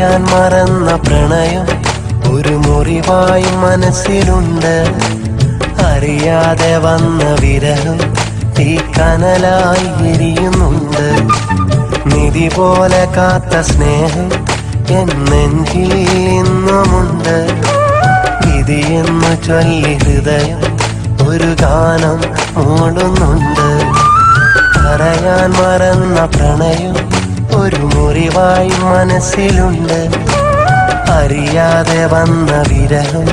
പറയാൻ മറന്ന പ്രണയം ഒരു മുറിവായി മനസ്സിലുണ്ട്. അറിയാതെ വന്ന വിരഹം തീക്കനലായി എരിയുന്നുണ്ട്. നിധി പോലെ കാത്ത സ്നേഹം എൻ നെഞ്ചിൽ ഇന്നുമുണ്ട്. വിധിയെന്നു ചൊല്ലി ഹൃദയം ഒരു ഗാനം മൂളുന്നുണ്ട്. പറയാൻ മറന്ന പ്രണയം ഒരു മുറിവായി മനസ്സിലുണ്ട്. അറിയാതെ വന്ന വിരഹം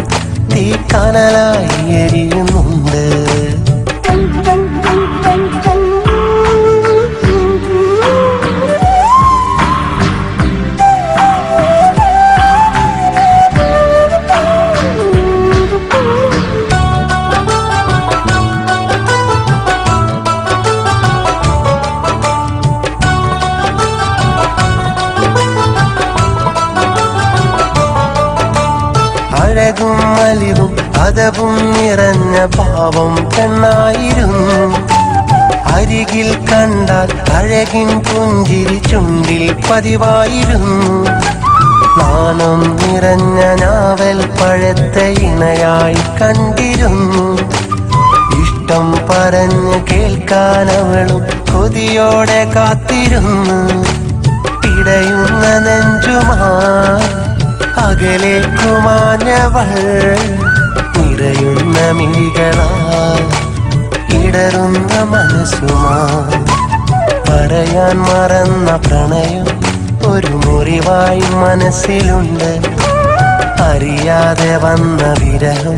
തീക്കനലായി എരിയുന്നുണ്ട്. അഴകും അലിവും അതവും നിറഞ്ഞ പാവം പെണ്ണായിരുന്നു. അരികിൽ കണ്ടാൽ അഴകിൻ പുഞ്ചിരി ചുണ്ടിൽ പതിവായിരുന്നു. നാണം നിറഞ്ഞ ഞാവൽ പഴത്തെ ഇണയായി കണ്ടിരുന്നു. ഇഷ്ടം പറഞ്ഞ് കേൾക്കാനവളും കൊതിയോടെ കാത്തിരുന്നു. പിടയുന്ന നെഞ്ചുമായി അകലേക്കുമാഞ്ഞവൾ നിറയുന്ന മിഴികളാൽ ഇടറുന്ന മനസ്സുമാ. പറയാൻ മറന്ന പ്രണയം ഒരു മുറിവായി മനസ്സിലുണ്ട്. അറിയാതെ വന്ന വിരഹം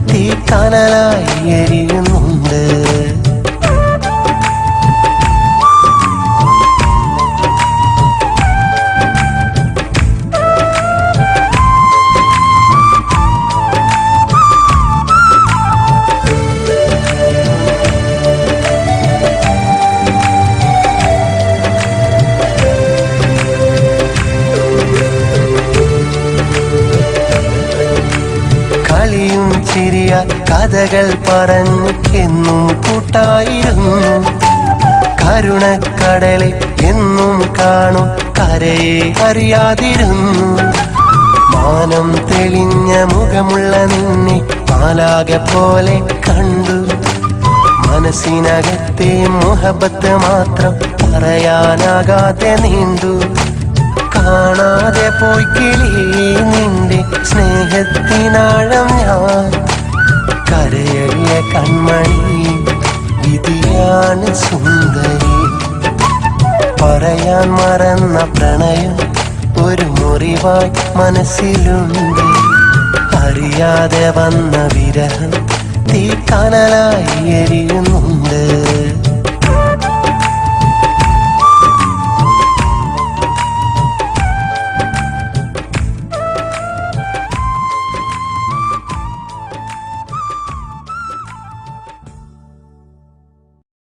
തീക്കനലായി എരിയുന്നുണ്ട്. കളിയും ചിരിയ കഥകൾ പറഞ്ഞു എന്നും കൂട്ടായിരുന്നു. കരുണക്കടലിൽ എന്നും കാണും കരയെ അറിയാതിരുന്നു. മാനം തെളിഞ്ഞ മുഖമുള്ള നിന്നെ മാലാകെ പോലെ കണ്ടു. മനസ്സിനകത്തെ മുഹബത്ത് മാത്രം പറയാനാകാതെ നീണ്ടു. കാണാതെ പോയി കിളി നിന്റെ സ്നേഹത്തിനാഴം ഞാൻ. കരയടിയ കൺമണി വിധിയാണ് സുന്ദരി. പറയാൻ മറന്ന പ്രണയം ഒരു മുറിവായി മനസ്സിലുണ്ട്. അറിയാതെ വന്ന വിരഹം തീക്കനലായി എരിയുന്നുണ്ട്.